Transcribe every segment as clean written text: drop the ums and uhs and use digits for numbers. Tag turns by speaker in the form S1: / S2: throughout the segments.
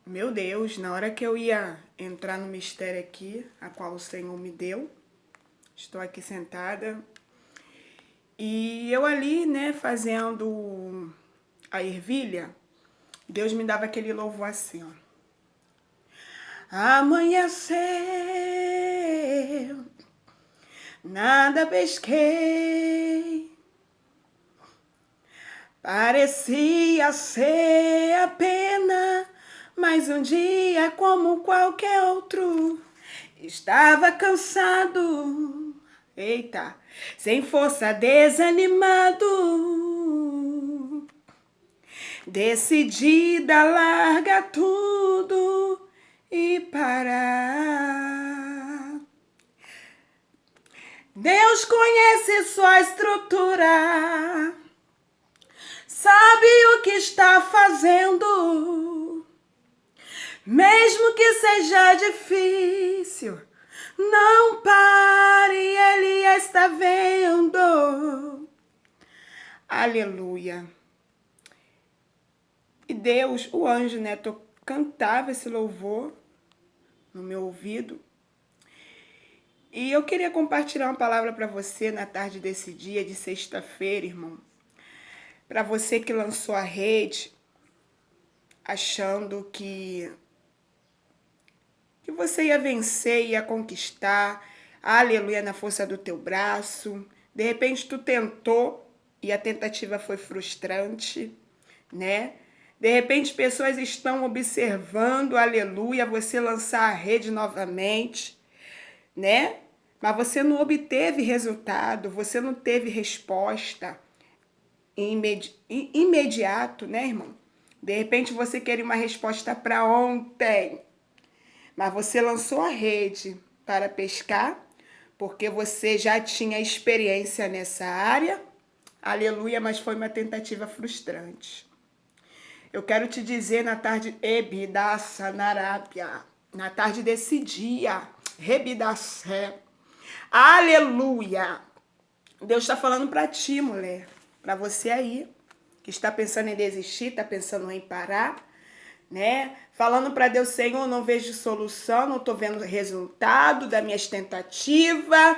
S1: Meu Deus, na hora que eu ia entrar no mistério aqui, a qual o Senhor me deu, estou aqui sentada, e eu ali, né, fazendo a ervilha, Deus me dava aquele louvor assim, ó. Amanheceu, nada pesquei, parecia ser apenas mais um dia como qualquer outro. Estava cansado, eita, sem força, desanimado. Decidida a largar tudo e parar. Deus conhece sua estrutura, sabe o que está fazendo. Mesmo que seja difícil, não pare, Ele está vendo. Aleluia. E Deus, o anjo, né, cantava esse louvor no meu ouvido. E eu queria compartilhar uma palavra para você na tarde desse dia de sexta-feira, irmão. Para você que lançou a rede achando que você ia vencer, ia conquistar, aleluia, na força do teu braço. De repente tu tentou e a tentativa foi frustrante, né? De repente pessoas estão observando, aleluia, você lançar a rede novamente, né? Mas você não obteve resultado, você não teve resposta imediato, né, irmão? De repente você queria uma resposta para ontem, mas você lançou a rede para pescar, porque você já tinha experiência nessa área, aleluia, mas foi uma tentativa frustrante. Eu quero te dizer na tarde, na tarde desse dia, Rebidassé, aleluia. Deus está falando para ti, mulher, para você aí, que está pensando em desistir, está pensando em parar, né? Falando para Deus, Senhor, não vejo solução, não estou vendo resultado das minhas tentativas.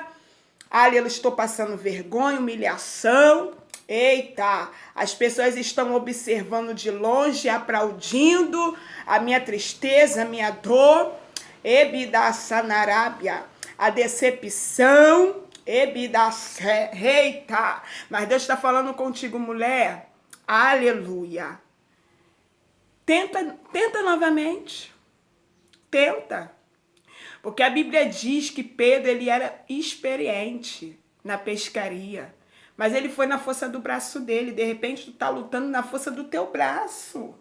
S1: Aleluia, estou passando vergonha, humilhação. Eita, as pessoas estão observando de longe, aplaudindo a minha tristeza, a minha dor. Ebidassanarábia, a decepção. Ebidassé, eita. Mas Deus está falando contigo, mulher. Aleluia. Tenta novamente. Tenta. Porque a Bíblia diz que Pedro ele era experiente na pescaria. Mas ele foi na força do braço dele. De repente tu tá lutando na força do teu braço.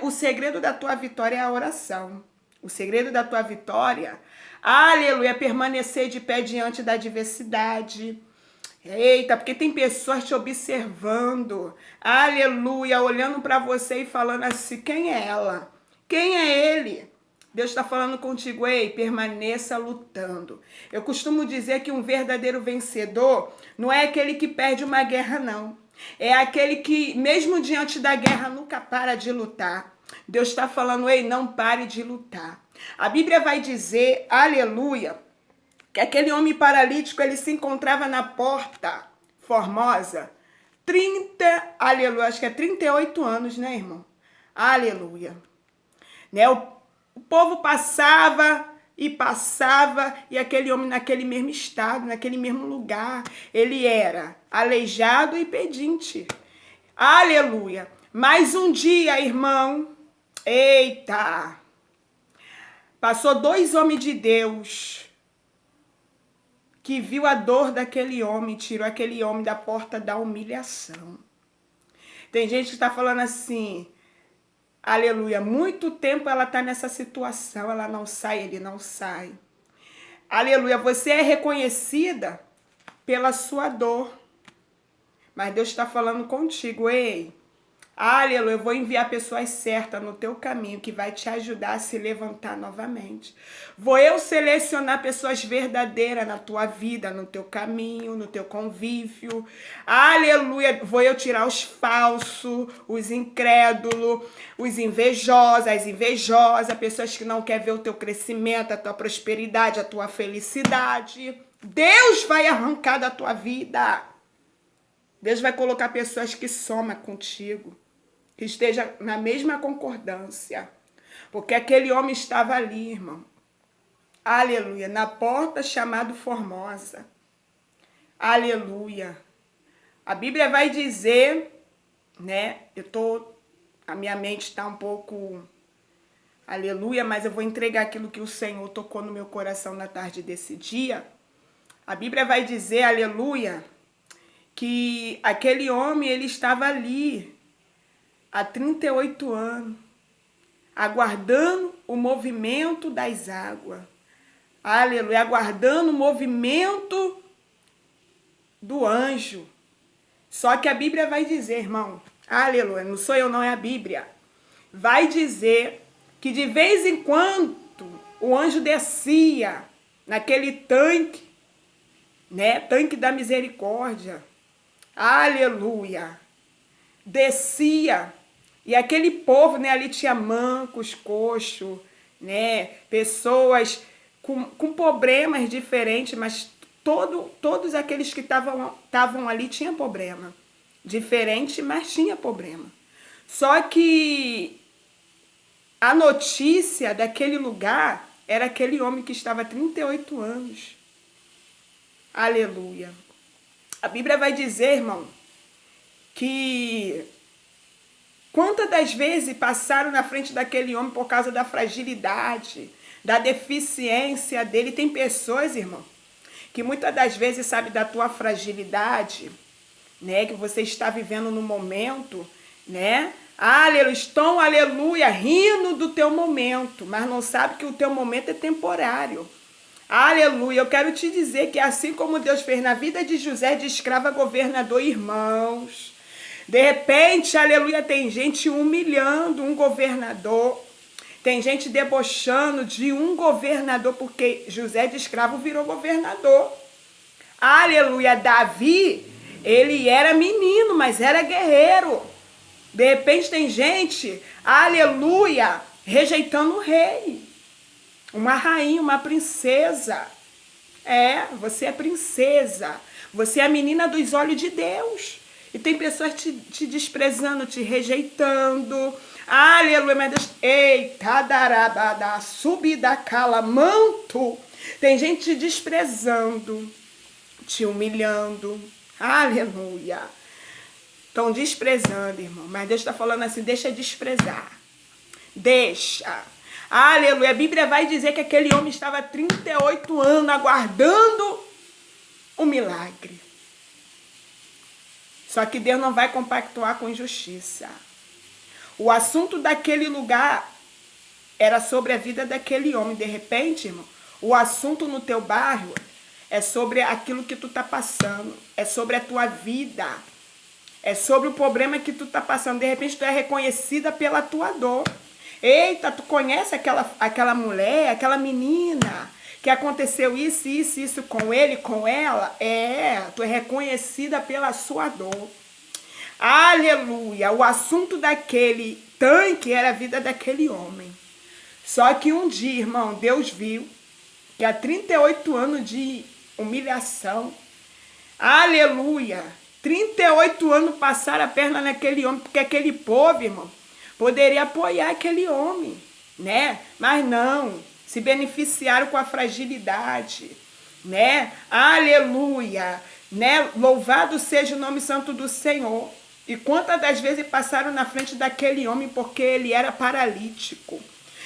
S1: O segredo da tua vitória é a oração. O segredo da tua vitória, aleluia, é permanecer de pé diante da adversidade. Eita, porque tem pessoas te observando, aleluia, olhando para você e falando assim, quem é ela? Quem é ele? Deus está falando contigo, ei, permaneça lutando. Eu costumo dizer que um verdadeiro vencedor não é aquele que perde uma guerra, não. É aquele que, mesmo diante da guerra, nunca para de lutar. Deus está falando, ei, não pare de lutar. A Bíblia vai dizer, aleluia, que aquele homem paralítico, ele se encontrava na porta Formosa, aleluia, acho que é 38 anos, né, irmão? Aleluia. Né? O povo passava, e aquele homem naquele mesmo estado, naquele mesmo lugar, ele era aleijado e pedinte. Aleluia. Mais um dia, irmão, eita, passou 2 homens de Deus que viu a dor daquele homem, tirou aquele homem da porta da humilhação. Tem gente que está falando assim, aleluia, muito tempo ela está nessa situação, ela não sai, ele não sai. Aleluia, você é reconhecida pela sua dor. Mas Deus está falando contigo, ei, Aleluia, eu vou enviar pessoas certas no teu caminho que vai te ajudar a se levantar novamente. Vou eu selecionar pessoas verdadeiras na tua vida, no teu caminho, no teu convívio. Aleluia, vou eu tirar os falsos, os incrédulos, os invejosos, as invejosas, pessoas que não querem ver o teu crescimento, a tua prosperidade, a tua felicidade. Deus vai arrancar da tua vida. Deus vai colocar pessoas que somam contigo, que esteja na mesma concordância. Porque aquele homem estava ali, irmão. Aleluia. Na porta chamada Formosa. Aleluia. A Bíblia vai dizer, né? A minha mente está um pouco... Aleluia, mas eu vou entregar aquilo que o Senhor tocou no meu coração na tarde desse dia. A Bíblia vai dizer, aleluia, que aquele homem, ele estava ali há 38 anos, aguardando o movimento das águas. Aleluia, aguardando o movimento do anjo. Só que a Bíblia vai dizer, irmão, aleluia, não sou eu não, é a Bíblia. Vai dizer que de vez em quando o anjo descia naquele tanque, né? Tanque da misericórdia. Aleluia. Descia. E aquele povo, né, ali tinha mancos, coxos, né, pessoas com problemas diferentes, mas todos aqueles que estavam ali tinham problema. Diferente, mas tinha problema. Só que a notícia daquele lugar era aquele homem que estava há 38 anos. Aleluia. A Bíblia vai dizer, irmão, que quantas das vezes passaram na frente daquele homem por causa da fragilidade, da deficiência dele. Tem pessoas, irmão, que muitas das vezes sabe da tua fragilidade, né, que você está vivendo no momento, né? Aleluia, estão, aleluia, rindo do teu momento, mas não sabe que o teu momento é temporário. Aleluia, eu quero te dizer que assim como Deus fez na vida de José de escravo a governador, irmãos, de repente, aleluia, tem gente humilhando um governador, tem gente debochando de um governador, porque José de escravo virou governador. Aleluia, Davi, ele era menino, mas era guerreiro. De repente tem gente, aleluia, rejeitando o rei. Uma rainha, uma princesa. Você é princesa. Você é a menina dos olhos de Deus. E tem pessoas te desprezando, te rejeitando. Aleluia, meu Deus. Eita, darabada, subida, cala, manto. Tem gente te desprezando, te humilhando. Aleluia. Estão desprezando, irmão. Mas Deus está falando assim, deixa desprezar. Deixa. Aleluia. A Bíblia vai dizer que aquele homem estava há 38 anos aguardando um milagre. Só que Deus não vai compactuar com injustiça. O assunto daquele lugar era sobre a vida daquele homem. De repente, irmão, o assunto no teu bairro é sobre aquilo que tu tá passando. É sobre a tua vida. É sobre o problema que tu tá passando. De repente, tu é reconhecida pela tua dor. Eita, tu conhece aquela mulher, aquela menina que aconteceu isso com ele, com ela? Tu é reconhecida pela sua dor. Aleluia. O assunto daquele tanque era a vida daquele homem. Só que um dia, irmão, Deus viu que há 38 anos de humilhação, aleluia, 38 anos passaram a perna naquele homem, porque aquele povo, irmão, poderia apoiar aquele homem, né? Mas não, se beneficiaram com a fragilidade, né? Aleluia, né? Louvado seja o nome santo do Senhor. E quantas das vezes passaram na frente daquele homem porque ele era paralítico.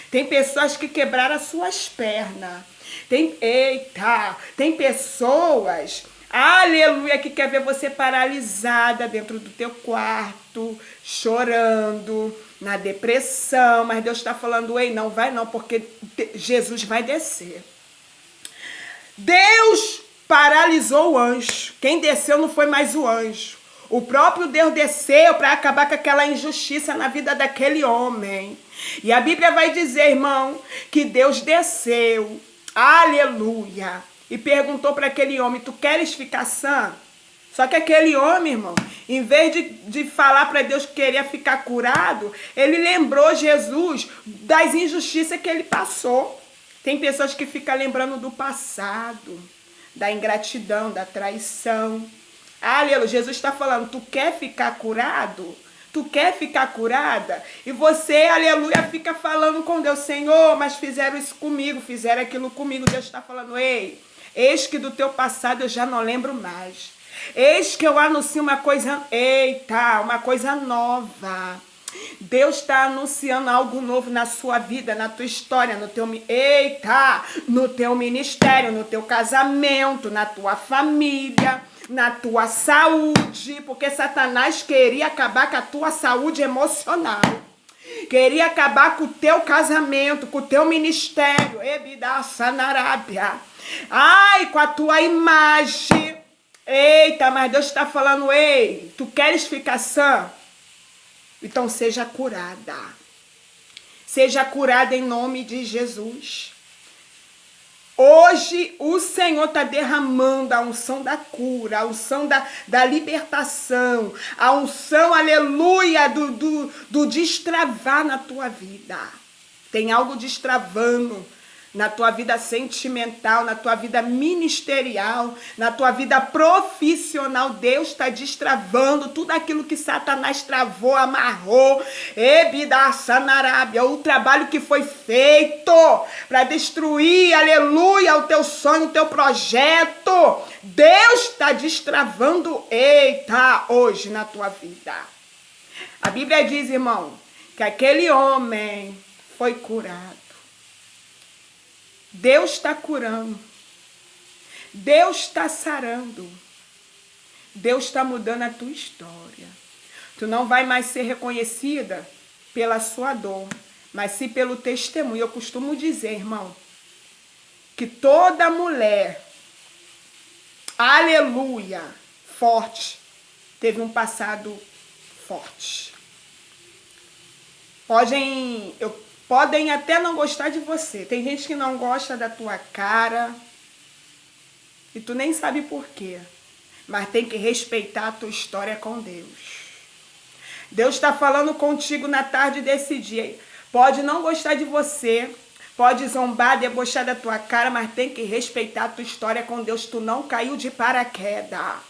S1: Tem pessoas que quebraram as suas pernas. Tem pessoas, aleluia, que quer ver você paralisada dentro do teu quarto, chorando, na depressão, mas Deus está falando, ei, não vai não, porque Jesus vai descer. Deus paralisou o anjo. Quem desceu não foi mais o anjo. O próprio Deus desceu para acabar com aquela injustiça na vida daquele homem. E a Bíblia vai dizer, irmão, que Deus desceu, aleluia, e perguntou para aquele homem, tu queres ficar sã? Só que aquele homem, irmão, em vez de falar para Deus que queria ficar curado, ele lembrou Jesus das injustiças que ele passou. Tem pessoas que ficam lembrando do passado, da ingratidão, da traição. Aleluia, Jesus está falando, tu quer ficar curado? Tu quer ficar curada? E você, aleluia, fica falando com Deus, Senhor, mas fizeram isso comigo, fizeram aquilo comigo. Deus está falando, ei, eis que do teu passado eu já não lembro mais. Eis que eu anuncio uma coisa, eita, uma coisa nova. Deus está anunciando algo novo na sua vida, na tua história, no teu ministério, no teu casamento, na tua família, na tua saúde, porque Satanás queria acabar com a tua saúde emocional. Queria acabar com o teu casamento, com o teu ministério, ai, com a tua imagem. Eita, mas Deus está falando, ei, tu queres ficar sã? Então seja curada. Seja curada em nome de Jesus. Hoje o Senhor está derramando a unção da cura, a unção da libertação, a unção, aleluia, do destravar na tua vida. Tem algo destravando na tua vida sentimental, na tua vida ministerial, na tua vida profissional. Deus está destravando tudo aquilo que Satanás travou, amarrou. O trabalho que foi feito para destruir, aleluia, o teu sonho, o teu projeto. Deus está destravando, hoje na tua vida. A Bíblia diz, irmão, que aquele homem foi curado. Deus está curando. Deus está sarando. Deus está mudando a tua história. Tu não vai mais ser reconhecida pela sua dor, mas sim pelo testemunho. Eu costumo dizer, irmão, que toda mulher, aleluia, forte, teve um passado forte. Podem até não gostar de você. Tem gente que não gosta da tua cara. E tu nem sabe por quê. Mas tem que respeitar a tua história com Deus. Deus está falando contigo na tarde desse dia. Pode não gostar de você. Pode zombar, debochar da tua cara. Mas tem que respeitar a tua história com Deus. Tu não caiu de paraquedas.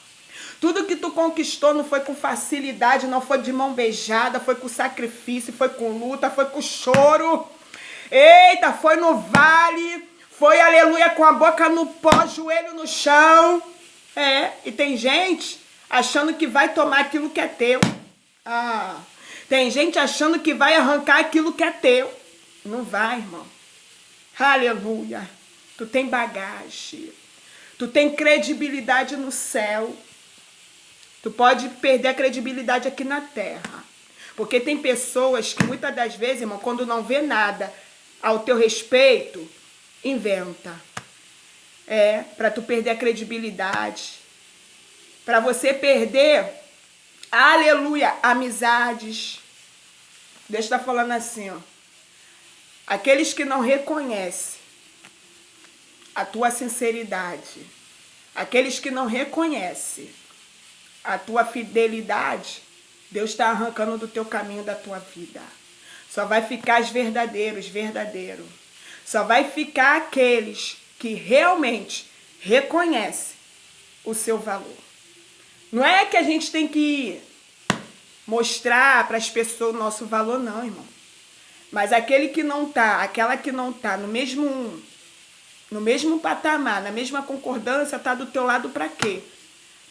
S1: Tudo que tu conquistou não foi com facilidade, não foi de mão beijada, foi com sacrifício, foi com luta, foi com choro. Eita, foi no vale, foi, aleluia, com a boca no pó, joelho no chão. E tem gente achando que vai tomar aquilo que é teu. Tem gente achando que vai arrancar aquilo que é teu. Não vai, irmão. Aleluia. Tu tem bagagem. Tu tem credibilidade no céu. Tu pode perder a credibilidade aqui na terra. Porque tem pessoas que muitas das vezes, irmão, quando não vê nada ao teu respeito, inventa. Para tu perder a credibilidade. Para você perder, aleluia, amizades. Deus está falando assim, ó. Aqueles que não reconhecem a tua sinceridade. Aqueles que não reconhecem a tua fidelidade, Deus está arrancando do teu caminho, da tua vida. Só vai ficar os verdadeiros. Só vai ficar aqueles que realmente reconhecem o seu valor. Não é que a gente tem que mostrar para as pessoas o nosso valor, não, irmão. Mas aquele que não tá, aquela que não tá no mesmo patamar, na mesma concordância, tá do teu lado para quê?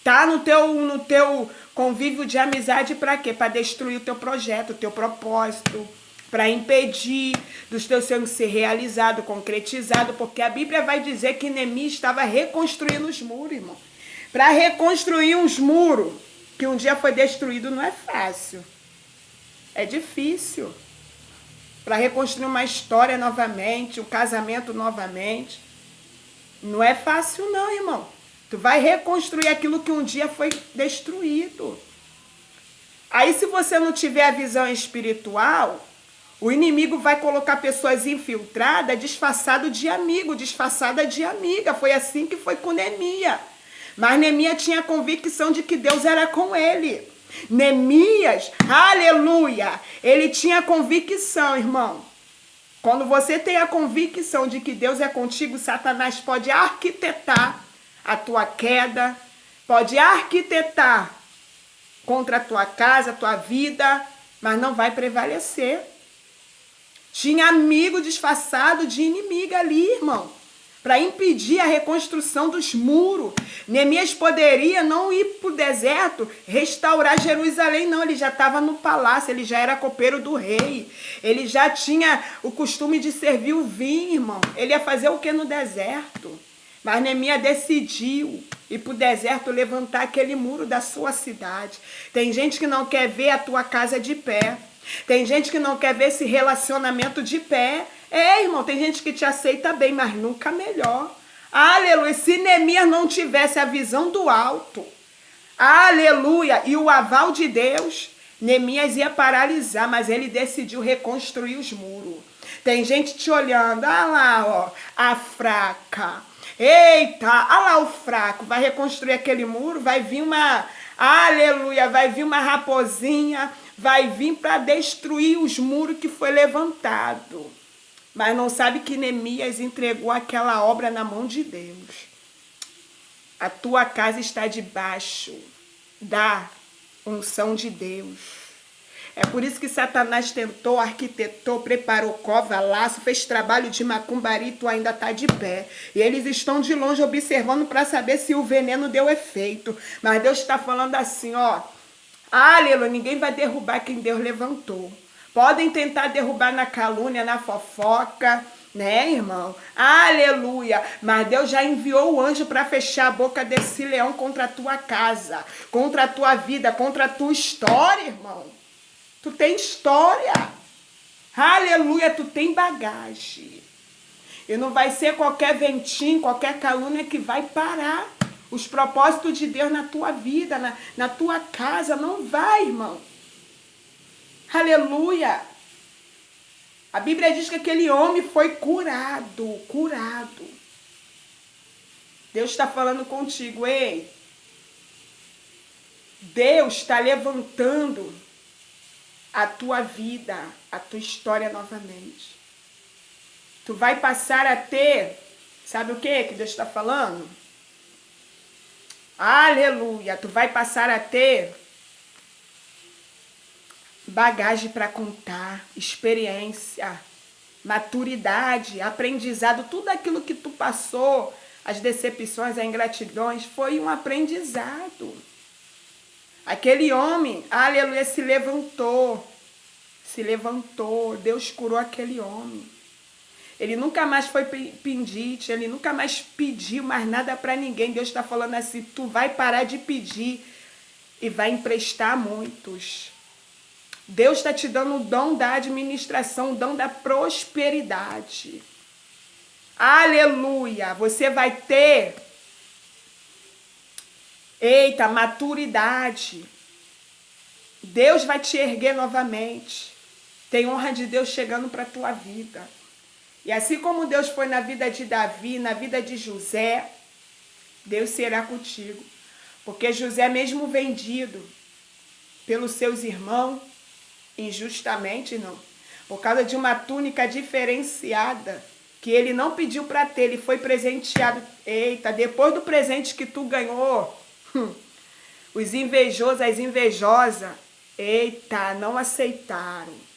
S1: Tá no teu convívio de amizade para quê? Para destruir o teu projeto, o teu propósito, para impedir dos teus sonhos ser realizado, concretizado, porque a Bíblia vai dizer que Neemias estava reconstruindo os muros, irmão. Para reconstruir uns muros que um dia foi destruído não é fácil. É difícil. Para reconstruir uma história novamente, um casamento novamente, não é fácil não, irmão. Tu vai reconstruir aquilo que um dia foi destruído. Aí, se você não tiver a visão espiritual, o inimigo vai colocar pessoas infiltradas, disfarçado de amigo, disfarçada de amiga. Foi assim que foi com Neemias. Mas Neemias tinha a convicção de que Deus era com ele. Neemias, aleluia, ele tinha convicção, irmão. Quando você tem a convicção de que Deus é contigo, Satanás pode arquitetar a tua queda, pode arquitetar contra a tua casa, a tua vida, mas não vai prevalecer. Tinha amigo disfarçado de inimigo ali, irmão, para impedir a reconstrução dos muros. Neemias poderia não ir para o deserto restaurar Jerusalém, não. Ele já estava no palácio, ele já era copeiro do rei. Ele já tinha o costume de servir o vinho, irmão. Ele ia fazer o que no deserto? Mas Neemias decidiu ir para o deserto levantar aquele muro da sua cidade. Tem gente que não quer ver a tua casa de pé. Tem gente que não quer ver esse relacionamento de pé. Irmão, tem gente que te aceita bem, mas nunca melhor. Aleluia. Se Neemias não tivesse a visão do alto, aleluia, e o aval de Deus, Neemias ia paralisar, mas ele decidiu reconstruir os muros. Tem gente te olhando, olha lá, ó, a fraca. Eita, olha lá o fraco, vai reconstruir aquele muro, vai vir uma, aleluia, vai vir uma raposinha, vai vir para destruir os muros que foi levantado. Mas não sabe que Neemias entregou aquela obra na mão de Deus. A tua casa está debaixo da unção de Deus. É por isso que Satanás tentou, arquitetou, preparou cova, laço, fez trabalho de macumbaria e tu ainda está de pé. E eles estão de longe observando para saber se o veneno deu efeito. Mas Deus está falando assim, ó. Aleluia, ninguém vai derrubar quem Deus levantou. Podem tentar derrubar na calúnia, na fofoca, né, irmão? Aleluia. Mas Deus já enviou o anjo para fechar a boca desse leão contra a tua casa, contra a tua vida, contra a tua história, irmão. Tu tem história. Aleluia, tu tem bagagem. E não vai ser qualquer ventinho, qualquer calúnia que vai parar os propósitos de Deus na tua vida, na tua casa. Não vai, irmão. Aleluia. A Bíblia diz que aquele homem foi curado, curado. Deus está falando contigo, ei. Deus está levantando a tua vida, a tua história novamente. Tu vai passar a ter, sabe o que Deus está falando? Aleluia, tu vai passar a ter bagagem para contar, experiência, maturidade, aprendizado, tudo aquilo que tu passou, as decepções, as ingratidões, foi um aprendizado. Aquele homem, aleluia, se levantou, Deus curou aquele homem. Ele nunca mais foi pendite, ele nunca mais pediu mais nada para ninguém. Deus está falando assim, tu vai parar de pedir e vai emprestar a muitos. Deus está te dando o dom da administração, o dom da prosperidade. Aleluia, você vai ter, eita, maturidade. Deus vai te erguer novamente. Tem honra de Deus chegando para a tua vida. E assim como Deus foi na vida de Davi, na vida de José, Deus será contigo. Porque José, mesmo vendido pelos seus irmãos, injustamente, não, por causa de uma túnica diferenciada, que ele não pediu para ter, ele foi presenteado. Eita, depois do presente que tu ganhou, os invejosos, as invejosas, eita, não aceitaram.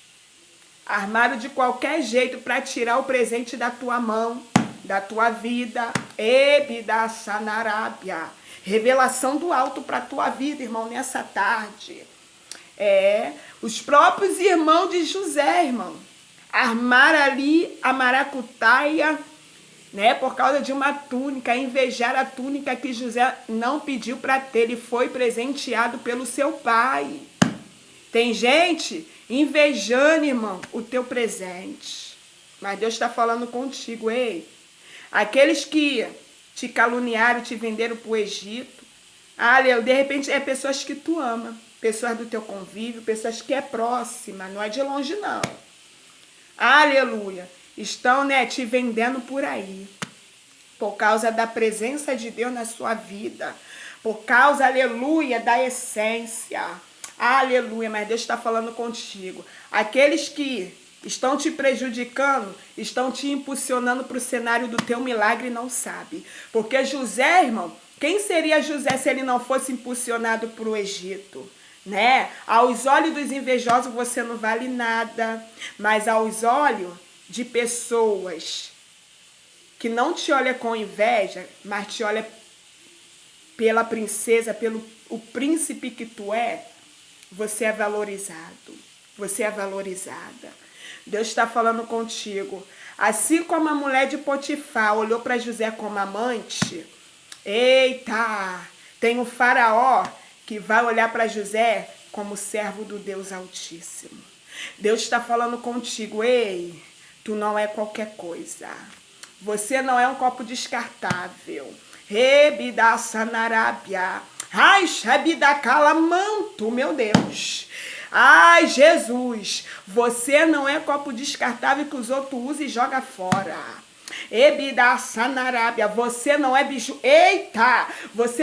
S1: Armaram de qualquer jeito para tirar o presente da tua mão, da tua vida. Ebida Sanarábia. Revelação do alto para a tua vida, irmão, nessa tarde. Os próprios irmãos de José, irmão, armaram ali a maracutaia, né, por causa de uma túnica, invejar a túnica que José não pediu para ter, ele foi presenteado pelo seu pai. Tem gente invejando, irmão, o teu presente. Mas Deus está falando contigo, ei. Aqueles que te caluniaram, te venderam para o Egito, de repente é pessoas que tu ama. pessoas do teu convívio, pessoas que é próxima, não é de longe não. Aleluia. Estão, né, te vendendo por aí. Por causa da presença de Deus na sua vida. Por causa, aleluia, da essência. Aleluia, mas Deus está falando contigo. Aqueles que estão te prejudicando, estão te impulsionando para o cenário do teu milagre e não sabe. Porque José, irmão, quem seria José se ele não fosse impulsionado para o Egito? Né? Aos olhos dos invejosos você não vale nada, mas aos olhos de pessoas que não te olha com inveja, mas te olha pela princesa, pelo o príncipe que tu é, você é valorizado. Você é valorizada. Deus está falando contigo. Assim como a mulher de Potifar olhou para José como amante, eita, tem o faraó que vai olhar para José como servo do Deus Altíssimo. Deus está falando contigo, ei, tu não é qualquer coisa. Você não é um copo descartável. Rebida sanarábia. Ai, xabida calamanto, meu Deus. Ai, Jesus, você não é copo descartável que os outros usam e jogam fora. Ebida sanarábia, você não é bicho. Eita, você